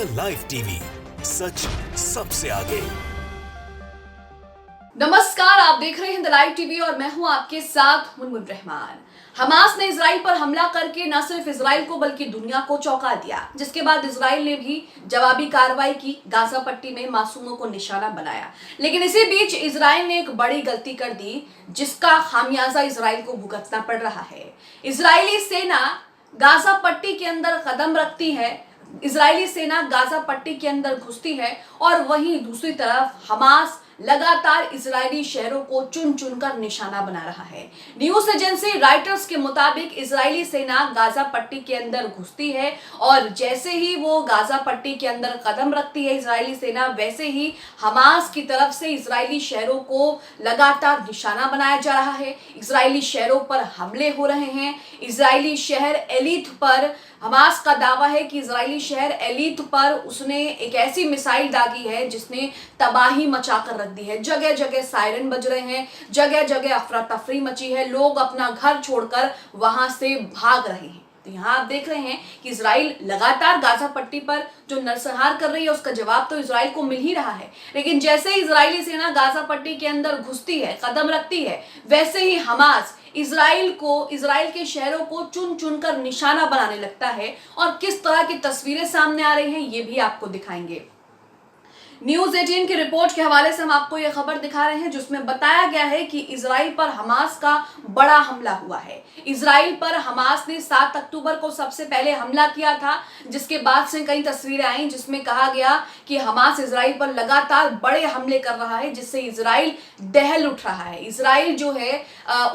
The live TV, सच सबसे आगे। नमस्कार, आप देख रहे हैं द लाइव टीवी और मैं हूं आपके साथ मुनमुन रहमान। हमास ने इजराइल पर हमला करके न सिर्फ इजराइल को बल्कि दुनिया को चौंका दिया, जिसके बाद इजराइल ने भी जवाबी कार्रवाई की, गाजा पट्टी में मासूमों को निशाना बनाया। लेकिन इसी बीच इजराइल ने एक बड़ी गलती कर दी, जिसका खामियाजा इजराइल को भुगतना पड़ रहा है। इजरायली सेना गाजा पट्टी के अंदर कदम रखती है, इजरायली सेना गाजा पट्टी के अंदर घुसती है और वहीं दूसरी तरफ हमास लगातार इजरायली शहरों को चुन चुनकर निशाना बना रहा है। न्यूज एजेंसी रॉयटर्स के मुताबिक इजरायली सेना गाजा पट्टी के अंदर घुसती है और जैसे ही वो गाजा पट्टी के अंदर कदम रखती है इजरायली सेना, वैसे ही हमास की तरफ से इजरायली शहरों को लगातार निशाना बनाया जा रहा है। इजरायली शहरों पर हमले हो रहे हैं। इजरायली शहर एलीत पर हमास का दावा है कि इजरायली शहर एलीत पर उसने एक ऐसी मिसाइल दागी है जिसने तबाही मचाकर रख दी है। जगह जगह सायरन बज रहे हैं, जगह जगह अफरा तफरी मची है, लोग अपना घर छोड़कर वहां से भाग रहे हैं। तो यहाँ आप देख रहे हैं कि इजराइल लगातार गाजा पट्टी पर जो नरसंहार कर रही है उसका जवाब तो इजराइल को मिल ही रहा है। लेकिन जैसे ही इजरायली सेना गाजा पट्टी के अंदर घुसती है, कदम रखती है, वैसे ही हमास इजराइल के शहरों को चुन चुनकर निशाना बनाने लगता है। और किस तरह की तस्वीरें सामने आ रही हैं ये भी आपको दिखाएंगे। न्यूज 18 की रिपोर्ट के हवाले से हम आपको यह खबर दिखा रहे हैं, जिसमें बताया गया है कि इजराइल पर हमास का बड़ा हमला हुआ है। इजराइल पर हमास ने 7 अक्टूबर को सबसे पहले हमला किया था, जिसके बाद से कई तस्वीरें आई जिसमें कहा गया कि हमास इजराइल पर लगातार बड़े हमले कर रहा है, जिससे इजराइल दहल उठ रहा है। इजराइल जो है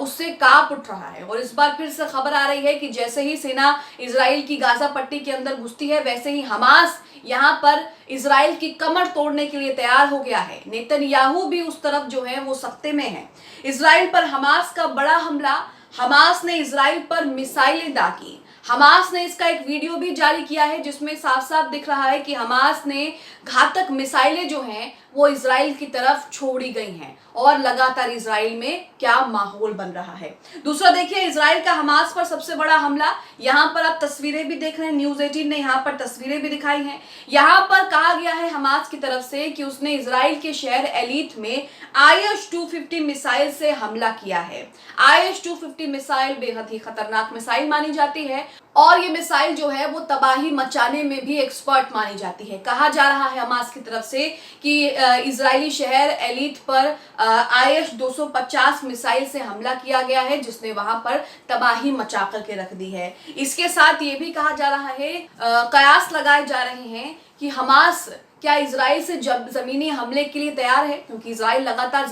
उससे कांप उठ रहा है। और इस बार फिर से खबर आ रही है कि जैसे ही सेना इजराइल की गाजा पट्टी के अंदर घुसती है, वैसे ही हमास यहाँ पर इजराइल की कमर तोड़ने के लिए तैयार हो गया है। नेतन्याहू भी उस तरफ जो है वो सख्ते में है। इजराइल पर हमास का बड़ा हमला, हमास ने इजराइल पर मिसाइलें दागी। हमास ने इसका एक वीडियो भी जारी किया है जिसमें साफ साफ दिख रहा है कि हमास ने घातक मिसाइलें जो हैं वो इजराइल की तरफ छोड़ी गई हैं और लगातार इजराइल में क्या माहौल बन रहा है। दूसरा देखिए, इजराइल का हमास पर सबसे बड़ा हमला, यहाँ पर आप तस्वीरें भी देख रहे हैं, न्यूज 18 ने यहाँ पर तस्वीरें भी दिखाई हैं। यहाँ पर कहा गया है हमास की तरफ से कि उसने इजराइल के शहर एलीत में IS-250 मिसाइल से हमला किया है। IS-250 मिसाइल बेहद ही खतरनाक मिसाइल मानी जाती है और ये मिसाइल जो है वो तबाही मचाने में भी एक्सपर्ट मानी जाती है। कहा जा रहा है हमास की तरफ से कि इजरायली शहर एलीत पर IS-250 मिसाइल से हमला किया गया है, जिसने वहां पर तबाही मचा करके रख दी है। इसके साथ ये भी कहा जा रहा है, कयास लगाए जा रहे हैं कि हमास क्या इजराइल से जब जमीनी हमले के लिए तैयार है, क्योंकि इजराइल लगातार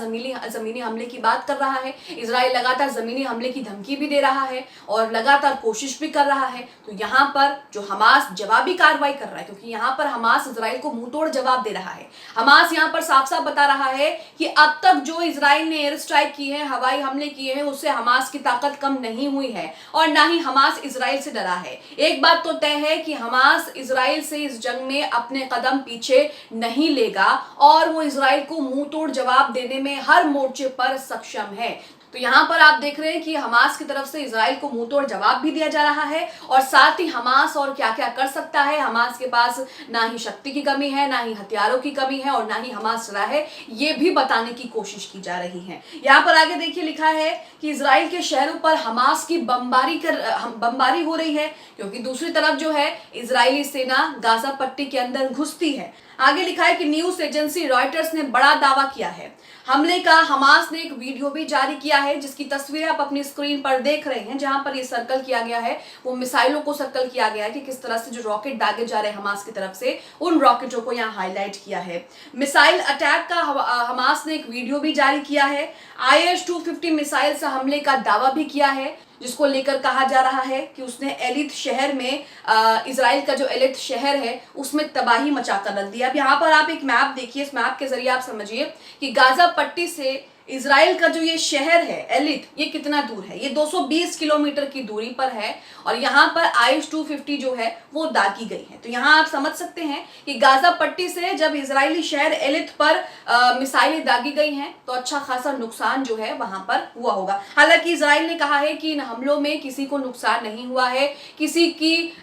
जमीनी हमले की बात कर रहा है। इजराइल लगातार जमीनी हमले की धमकी भी दे रहा है और लगातार कोशिश भी कर रहा है। तो यहाँ पर जो हमास जवाबी कार्रवाई कर रहा है, क्योंकि यहाँ पर हमास इजराइल को मुंह तोड़ जवाब दे रहा है। हमास यहाँ पर साफ साफ बता रहा है कि अब तक जो इजराइल ने एयर स्ट्राइक की है, हवाई हमले किए हैं, उससे हमास की ताकत कम नहीं हुई है और ना ही हमास इजराइल से डरा है। एक बात तो तय है कि हमास इजराइल से इस जंग में अपने कदम पीछे नहीं लेगा और वो इजराइल को मुंह तोड़ जवाब देने में हर मोर्चे पर सक्षम है। तो यहाँ पर आप देख रहे हैं कि हमास की तरफ से इजराइल को मुंह तोड़ जवाब भी दिया जा रहा है और साथ ही हमास और क्या क्या कर सकता है। हमास के पास ना ही शक्ति की कमी है, ना ही हथियारों की कमी है और ना ही हमास डरा है, ये भी बताने की कोशिश की जा रही है। यहाँ पर आगे देखिए लिखा है कि इजराइल के शहरों पर हमास की बमबारी हो रही है, क्योंकि दूसरी तरफ जो है इजरायली सेना गाजा पट्टी के अंदर घुसती है। आगे लिखा है कि न्यूज एजेंसी रॉयटर्स ने बड़ा दावा किया है हमले का। हमास ने एक वीडियो भी जारी किया है जिसकी तस्वीरें आप अपनी स्क्रीन पर देख रहे हैं, जहां पर ये सर्कल किया गया है, वो मिसाइलों को सर्कल किया गया है कि किस तरह से जो रॉकेट दागे जा रहे हैं हमास की तरफ से, उन रॉकेटों को यहाँ हाईलाइट किया है। मिसाइल अटैक का हमास ने एक वीडियो भी जारी किया है। IS-250 मिसाइल से हमले का दावा भी किया है, जिसको लेकर कहा जा रहा है कि उसने एलीत शहर में इजराइल का जो एलीत शहर है उसमें तबाही मचाकर रख दिया। अब यहाँ पर आप एक मैप देखिए, इस मैप के जरिए आप समझिए कि गाजा पट्टी से इजराइल का जो ये शहर है एलीत, ये कितना दूर है। ये 220 किलोमीटर की दूरी पर है और यहाँ पर IS-250 जो है वो दागी गई है। तो यहाँ आप समझ सकते हैं कि गाजा पट्टी से जब इजरायली शहर एलीत पर मिसाइलें दागी गई हैं तो अच्छा खासा नुकसान जो है वहां पर हुआ होगा। हालांकि इजराइल ने कहा है कि इन हमलों में किसी को नुकसान नहीं हुआ है, किसी की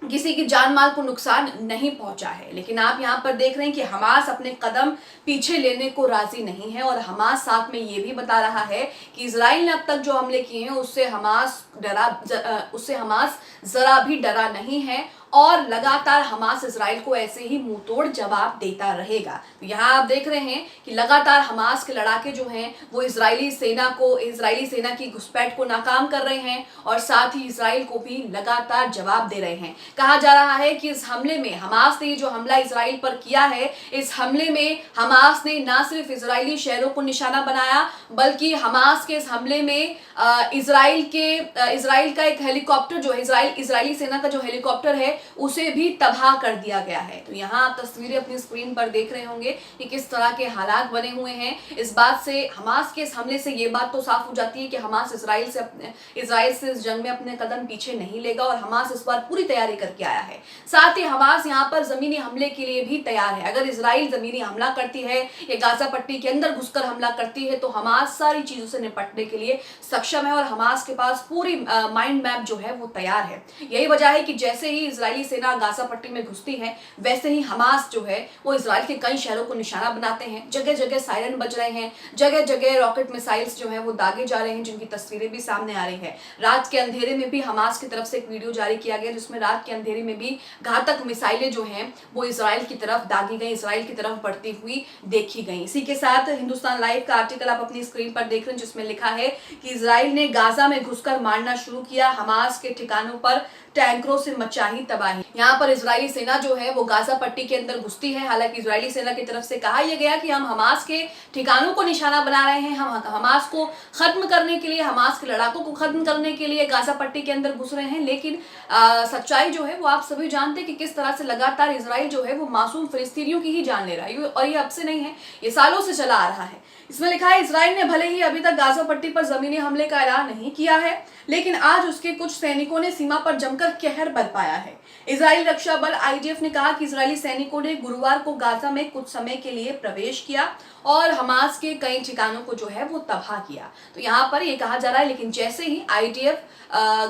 किसी की जान माल को नुकसान नहीं पहुंचा है। लेकिन आप यहाँ पर देख रहे हैं कि हमास अपने कदम पीछे लेने को राजी नहीं है और हमास साथ में ये भी बता रहा है कि इजराइल ने अब तक जो हमले किए हैं उससे हमास जरा भी डरा नहीं है और लगातार हमास इजराइल को ऐसे ही मुंह तोड़ जवाब देता रहेगा। तो यहाँ आप देख रहे हैं कि लगातार हमास के लड़ाके जो हैं वो इजरायली सेना की घुसपैठ को नाकाम कर रहे हैं और साथ ही इजराइल को भी लगातार जवाब दे रहे हैं। कहा जा रहा है कि इस हमले में हमास ने जो हमला इजराइल पर किया है, इस हमले में हमास ने न सिर्फ इजरायली शहरों को निशाना बनाया बल्कि हमास के इस हमले में इजराइल का एक हेलीकॉप्टर जो है इजरायली सेना का जो हेलीकॉप्टर है उसे भी तबाह कर दिया गया है। तो यहाँ आप तस्वीरें अपनी स्क्रीन पर देख रहे होंगे कि किस तरह के हालात बने हुए हैं। इस बात से हमास के इस हमले से ये बात तो साफ हो जाती है कि हमास इजराइल से इस जंग में अपने कदम पीछे नहीं लेगा और हमास इस बार पूरी तैयारी करके आया है। साथ ही हमास यहाँ पर जमीनी हमले के लिए भी तैयार है। अगर इजराइल जमीनी हमला करती है या गाजा पट्टी के अंदर घुसकर हमला करती है तो हमास सारी चीजों से निपटने के लिए सक्षम है और हमास के पास पूरी माइंड मैप जो है वो तैयार है। यही वजह है कि जैसे ही इजरायली सेना गाजा पट्टी में घुसती है वैसे ही हमास जो है वो इजराइल के कई शहरों को निशाना बनाते हैं। जगह जगह सायरन बज रहे हैं, जगह जगह रॉकेट मिसाइल्स जो है वो दागे जा रहे हैं, जिनकी तस्वीरें भी सामने आ रही है। रात के अंधेरे में भी हमास की तरफ से एक वीडियो जारी किया गया जिसमें रात के अंधेरे में भी घातक मिसाइलें जो हैं वो इजराइल की तरफ दागी गई, इजराइल की तरफ बढ़ती हुई देखी गई। इसी के साथ हिंदुस्तान लाइव का आर्टिकल आप अपनी स्क्रीन पर देख रहे हैं जिसमें लिखा है कि इजराइल ने गाजा में घुसकर मारना शुरू किया, हमास के ठिकानों पर टैंकरों से मचाही तबाही। यहाँ पर इजरायली सेना जो है वो गाजा पट्टी के अंदर घुसती है। हालांकि इजरायली सेना की तरफ से कहा यह गया कि हम हमास के ठिकानों को निशाना बना रहे हैं, हम हमास को खत्म करने के लिए, हमास के लड़ाकों को खत्म करने के लिए गाजा पट्टी के अंदर घुस रहे हैं। लेकिन सच्चाई जो है वो आप सभी जानते हैं कि किस तरह से लगातार इजराइल जो है वो मासूम फिलिस्तीनियों की ही जान ले रहा है और ये अब से नहीं है, ये सालों से चला आ रहा है। इसमें लिखा है इजराइल ने भले ही अभी तक गाजा पट्टी पर जमीनी हमले का ऐलान नहीं किया है लेकिन आज उसके कुछ सैनिकों ने सीमा पर जमकर कहर बरपाया है। इजरायली रक्षा बल IDF ने कहा कि इजरायली सैनिकों ने गुरुवार को गाजा में कुछ समय के लिए प्रवेश किया और हमास के कई ठिकानों को जो है वो तबाह किया। तो यहाँ पर ये कहा जा रहा है लेकिन जैसे ही IDF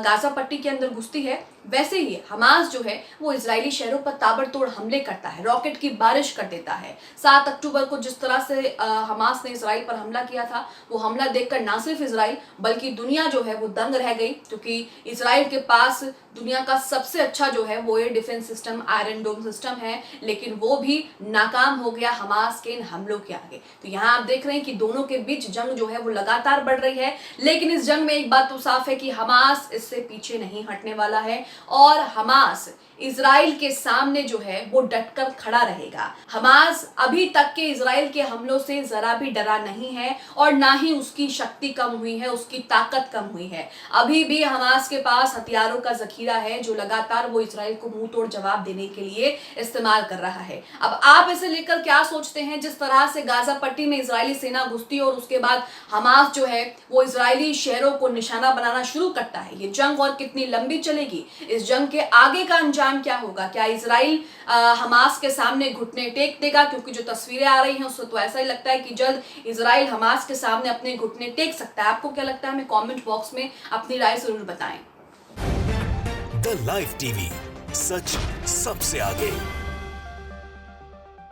गाजा पट्टी के अंदर घुसती है वैसे ही हमास जो है वो इजरायली शहरों पर ताबड़तोड़ हमले करता है, रॉकेट की बारिश कर देता है। 7 अक्टूबर को जिस तरह से हमास ने इजराइल पर हमला किया था वो हमला देखकर ना सिर्फ इजराइल बल्कि दुनिया जो है वो दंग रह गई, क्योंकि इजराइल के पास दुनिया का सबसे अच्छा जो है वो एयर डिफेंस सिस्टम आयरन डोम सिस्टम है, लेकिन वो भी नाकाम हो गया हमास के इन हमलों के आगे। तो यहाँ आप देख रहे हैं कि दोनों के बीच जंग जो है वो लगातार बढ़ रही है। लेकिन इस जंग में एक बात तो साफ है कि हमास इससे पीछे नहीं हटने वाला है और हमास इजराइल के सामने जो है वो डटकर खड़ा रहेगा। हमास अभी तक के इजराइल के हमलों से जरा भी डरा नहीं है और ना ही उसकी शक्ति कम हुई है, उसकी ताकत कम हुई है। अभी भी हमास के पास हथियारों का जखीरा है जो लगातार वो इजराइल को मुंह तोड़ जवाब देने के लिए इस्तेमाल कर रहा है। अब आप इसे लेकर क्या सोचते हैं? जिस तरह से गाजा पट्टी में इजरायली सेना घुसती है और उसके बाद हमास जो है वो इजरायली शहरों को निशाना बनाना शुरू करता है, ये जंग और कितनी लंबी चलेगी? इस जंग के आगे का अंजाम क्या होगा? क्या इजराइल हमास के सामने घुटने टेक देगा? क्योंकि जो तस्वीरें आ रही हैं उससे तो ऐसा ही लगता है कि जल्द इजराइल हमास के सामने अपने घुटने टेक सकता है। आपको क्या लगता है? हमें कमेंट बॉक्स में अपनी राय जरूर बताएं। द लाइव टीवी, सच सबसे आगे।